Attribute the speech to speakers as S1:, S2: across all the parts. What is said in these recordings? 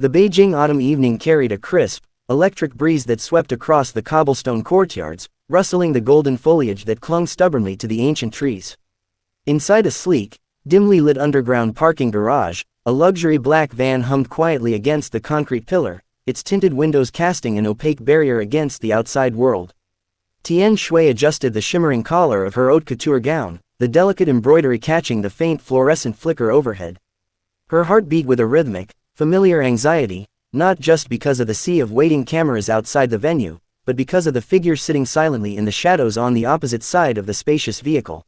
S1: The Beijing autumn evening carried a crisp, electric breeze that swept across the cobblestone courtyards, rustling the golden foliage that clung stubbornly to the ancient trees. Inside a sleek, dimly lit underground parking garage, a luxury black van hummed quietly against the concrete pillar, its tinted windows casting an opaque barrier against the outside world. Tian Xiwei adjusted the shimmering collar of her haute couture gown, the delicate embroidery catching the faint fluorescent flicker overhead. Her heart beat with a rhythmic, familiar anxiety, not just because of the sea of waiting cameras outside the venue, but because of the figure sitting silently in the shadows on the opposite side of the spacious vehicle.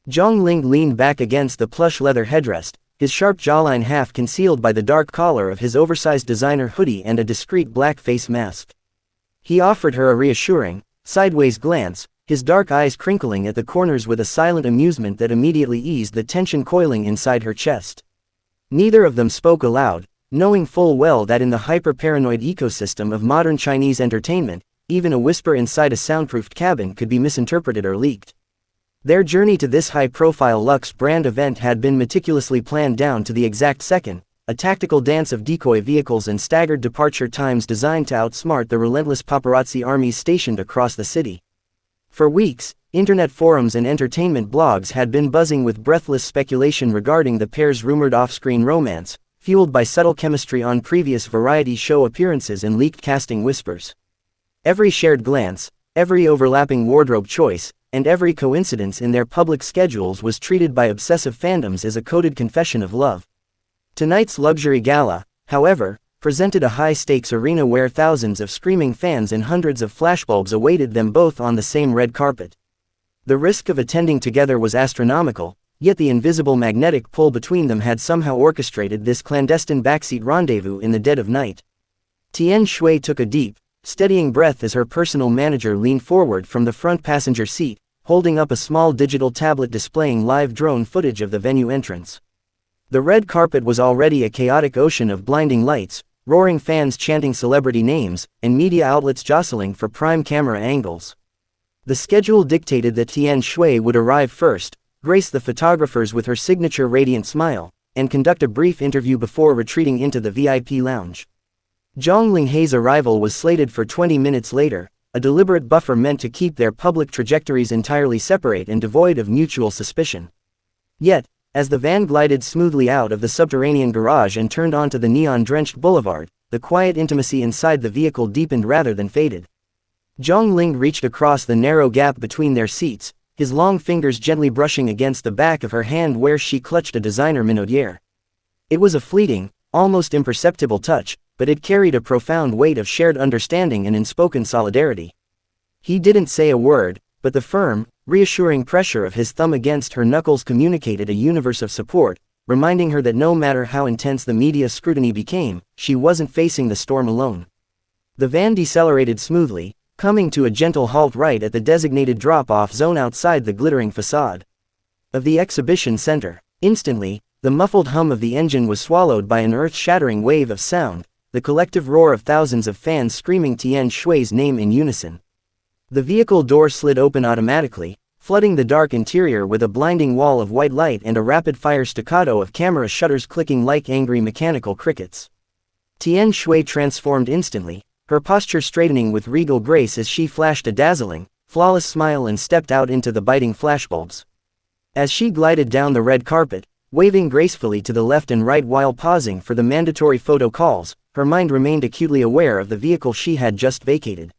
S1: Zhang leaned back against the plush leather headrest, his sharp jawline half concealed by the dark collar of his oversized designer hoodie and a discreet black face mask. He offered her a reassuring, sideways glance, his dark eyes crinkling at the corners with a silent amusement that immediately eased the tension coiling inside her chest. Neither of them spoke aloud, knowing full well that in the hyper-paranoid ecosystem of modern Chinese entertainment, even a whisper inside a soundproofed cabin could be misinterpreted or leaked. Their journey to this high-profile LUX brand event had been meticulously planned down to the exact second, a tactical dance of decoy vehicles and staggered departure times designed to outsmart the relentless paparazzi armies stationed across the city. For weeks, internet forums and entertainment blogs had been buzzing with breathless speculation regarding the pair's rumored off-screen romance, fueled by subtle chemistry on previous variety show appearances and leaked casting whispers. Every shared glance, every overlapping wardrobe choice, and every coincidence in their public schedules was treated by obsessive fandoms as a coded confession of love. Tonight's luxury gala, however, presented a high-stakes arena where thousands of screaming fans and hundreds of flashbulbs awaited them both on the same red carpet. The risk of attending together was astronomical, yet the invisible magnetic pull between them had somehow orchestrated this clandestine backseat rendezvous in the dead of night. Tian Xiwei took a deep, steadying breath as her personal manager leaned forward from the front passenger seat, holding up a small digital tablet displaying live drone footage of the venue entrance. The red carpet was already a chaotic ocean of blinding lights, roaring fans chanting celebrity names, and media outlets jostling for prime camera angles. The schedule dictated that Tian Xiwei would arrive first, grace the photographers with her signature radiant smile, and conduct a brief interview before retreating into the VIP lounge. Zhang Linghe's arrival was slated for 20 minutes later, a deliberate buffer meant to keep their public trajectories entirely separate and devoid of mutual suspicion. Yet, as the van glided smoothly out of the subterranean garage and turned onto the neon-drenched boulevard, the quiet intimacy inside the vehicle deepened rather than faded. Zhang Ling reached across the narrow gap between their seats, his long fingers gently brushing against the back of her hand where she clutched a designer minaudière. It was a fleeting, almost imperceptible touch, but it carried a profound weight of shared understanding and unspoken solidarity. He didn't say a word, but the firm, reassuring pressure of his thumb against her knuckles communicated a universe of support, reminding her that no matter how intense the media scrutiny became, she wasn't facing the storm alone. The van decelerated smoothly, coming to a gentle halt right at the designated drop-off zone outside the glittering facade of the exhibition center. Instantly, the muffled hum of the engine was swallowed by an earth-shattering wave of sound, the collective roar of thousands of fans screaming Tian Xiwei's name in unison. The vehicle door slid open automatically, flooding the dark interior with a blinding wall of white light and a rapid-fire staccato of camera shutters clicking like angry mechanical crickets. Tian Xiwei transformed instantly, her posture straightening with regal grace as she flashed a dazzling, flawless smile and stepped out into the biting flashbulbs. As she glided down the red carpet, waving gracefully to the left and right while pausing for the mandatory photo calls, her mind remained acutely aware of the vehicle she had just vacated.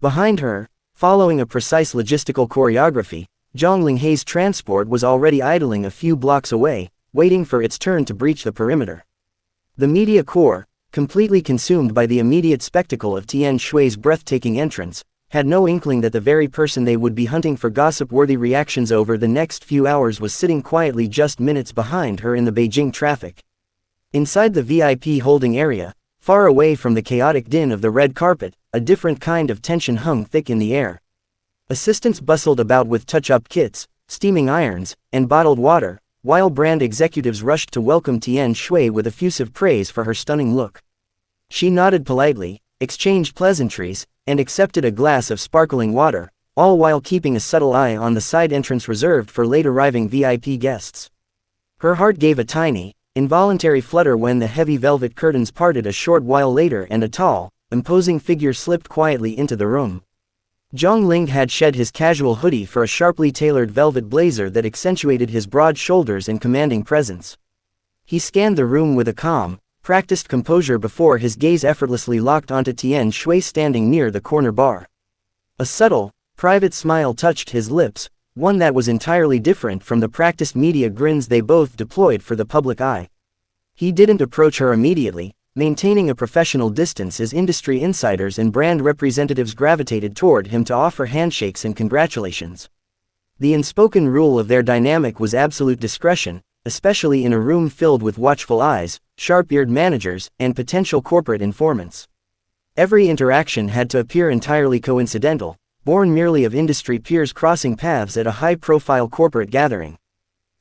S1: Behind her, following a precise logistical choreography, Zhang Linghe's transport was already idling a few blocks away, waiting for its turn to breach the perimeter. The media corps, completely consumed by the immediate spectacle of Tian Xiwei's breathtaking entrance, had no inkling that the very person they would be hunting for gossip-worthy reactions over the next few hours was sitting quietly just minutes behind her in the Beijing traffic. Inside the VIP holding area, far away from the chaotic din of the red carpet, a different kind of tension hung thick in the air. Assistants bustled about with touch-up kits, steaming irons, and bottled water, while brand executives rushed to welcome Tian Xiwei with effusive praise for her stunning look. She nodded politely, exchanged pleasantries, and accepted a glass of sparkling water, all while keeping a subtle eye on the side entrance reserved for late-arriving VIP guests. Her heart gave a tiny, involuntary flutter when the heavy velvet curtains parted a short while later and a tall, imposing figure slipped quietly into the room. Zhang Ling had shed his casual hoodie for a sharply tailored velvet blazer that accentuated his broad shoulders and commanding presence. He scanned the room with a calm, practiced composure before his gaze effortlessly locked onto Tian Xiwei standing near the corner bar. A subtle, private smile touched his lips, one that was entirely different from the practiced media grins they both deployed for the public eye. He didn't approach her immediately, maintaining a professional distance as industry insiders and brand representatives gravitated toward him to offer handshakes and congratulations. The unspoken rule of their dynamic was absolute discretion, especially in a room filled with watchful eyes, sharp-eared managers, and potential corporate informants. Every interaction had to appear entirely coincidental, born merely of industry peers crossing paths at a high-profile corporate gathering.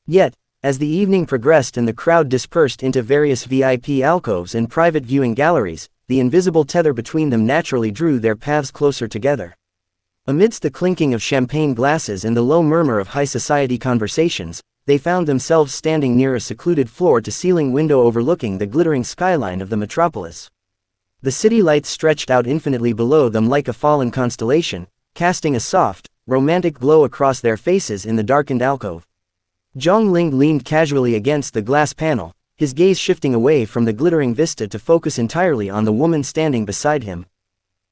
S1: Yet, as the evening progressed and the crowd dispersed into various VIP alcoves and private viewing galleries, the invisible tether between them naturally drew their paths closer together. Amidst the clinking of champagne glasses and the low murmur of high society conversations, they found themselves standing near a secluded floor-to-ceiling window overlooking the glittering skyline of the metropolis. The city lights stretched out infinitely below them like a fallen constellation, casting a soft, romantic glow across their faces in the darkened alcove. Zhang Ling leaned casually against the glass panel, his gaze shifting away from the glittering vista to focus entirely on the woman standing beside him.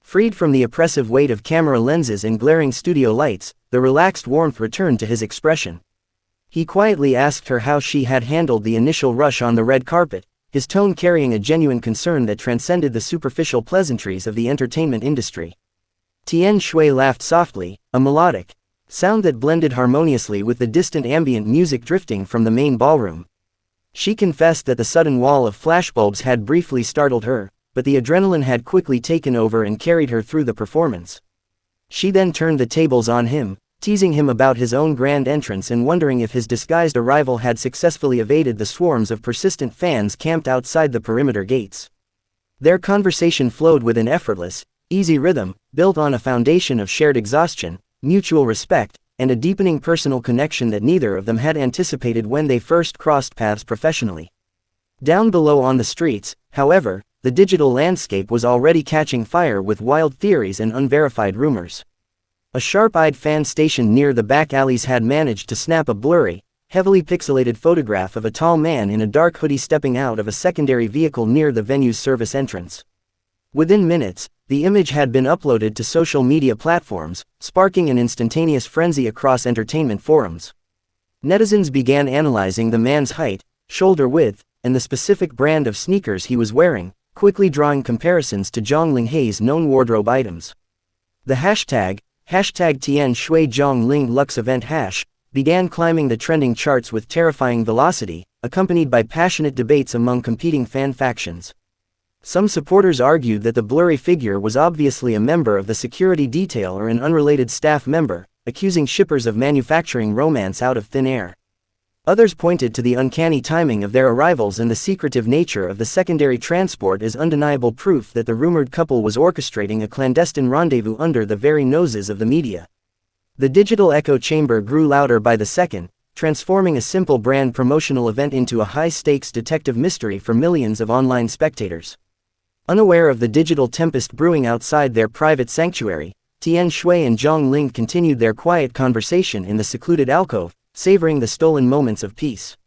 S1: Freed from the oppressive weight of camera lenses and glaring studio lights, the relaxed warmth returned to his expression. He quietly asked her how she had handled the initial rush on the red carpet, his tone carrying a genuine concern that transcended the superficial pleasantries of the entertainment industry. Tian Xiwei laughed softly, a melodic sound that blended harmoniously with the distant ambient music drifting from the main ballroom. She confessed that the sudden wall of flashbulbs had briefly startled her, but the adrenaline had quickly taken over and carried her through the performance. She then turned the tables on him, teasing him about his own grand entrance and wondering if his disguised arrival had successfully evaded the swarms of persistent fans camped outside the perimeter gates. Their conversation flowed with an effortless, easy rhythm, built on a foundation of shared exhaustion, mutual respect, and a deepening personal connection that neither of them had anticipated when they first crossed paths professionally. Down below on the streets, however, the digital landscape was already catching fire with wild theories and unverified rumors. A sharp-eyed fan station near the back alleys had managed to snap a blurry, heavily pixelated photograph of a tall man in a dark hoodie stepping out of a secondary vehicle near the venue's service entrance. Within minutes, the image had been uploaded to social media platforms, sparking an instantaneous frenzy across entertainment forums. Netizens began analyzing the man's height, shoulder width, and the specific brand of sneakers he was wearing, quickly drawing comparisons to Zhang Linghe's known wardrobe items. The hashtag Tian Xiwei Zhang Ling LUX event began climbing the trending charts with terrifying velocity, accompanied by passionate debates among competing fan factions. Some supporters argued that the blurry figure was obviously a member of the security detail or an unrelated staff member, accusing shippers of manufacturing romance out of thin air. Others pointed to the uncanny timing of their arrivals and the secretive nature of the secondary transport as undeniable proof that the rumored couple was orchestrating a clandestine rendezvous under the very noses of the media. The digital echo chamber grew louder by the second, transforming a simple brand promotional event into a high-stakes detective mystery for millions of online spectators. Unaware of the digital tempest brewing outside their private sanctuary, Tian Xiwei and Zhang Ling continued their quiet conversation in the secluded alcove, savoring the stolen moments of peace.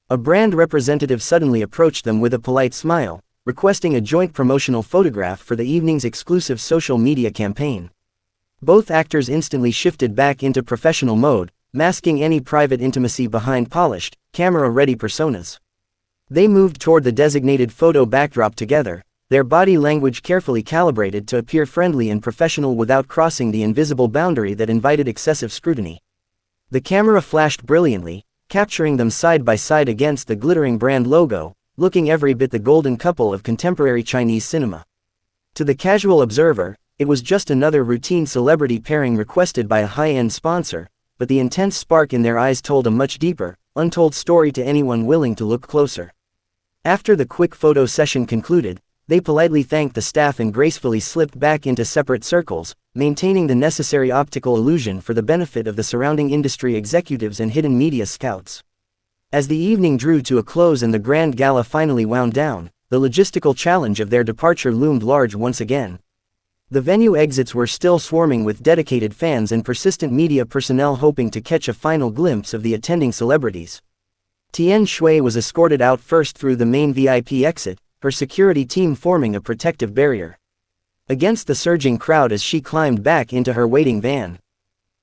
S1: A brand representative suddenly approached them with a polite smile, requesting a joint promotional photograph for the evening's exclusive social media campaign. Both actors instantly shifted back into professional mode, masking any private intimacy behind polished, camera-ready personas. They moved toward the designated photo backdrop together, their body language carefully calibrated to appear friendly and professional without crossing the invisible boundary that invited excessive scrutiny. The camera flashed brilliantly, capturing them side by side against the glittering brand logo, looking every bit the golden couple of contemporary Chinese cinema. To the casual observer, it was just another routine celebrity pairing requested by a high-end sponsor, but the intense spark in their eyes told a much deeper, untold story to anyone willing to look closer. After the quick photo session concluded, they politely thanked the staff and gracefully slipped back into separate circles, maintaining the necessary optical illusion for the benefit of the surrounding industry executives and hidden media scouts. As the evening drew to a close and the grand gala finally wound down, the logistical challenge of their departure loomed large once again. The venue exits were still swarming with dedicated fans and persistent media personnel hoping to catch a final glimpse of the attending celebrities. Tian Xiwei was escorted out first through the main VIP exit, her security team forming a protective barrier against the surging crowd as she climbed back into her waiting van.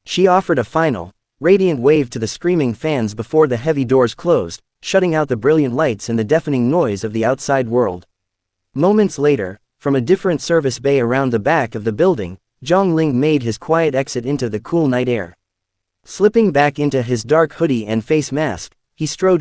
S1: She offered a final, radiant wave to the screaming fans before the heavy doors closed, shutting out the brilliant lights and the deafening noise of the outside world. Moments later, from a different service bay around the back of the building, Zhang made his quiet exit into the cool night air. Slipping back into his dark hoodie and face mask, he strode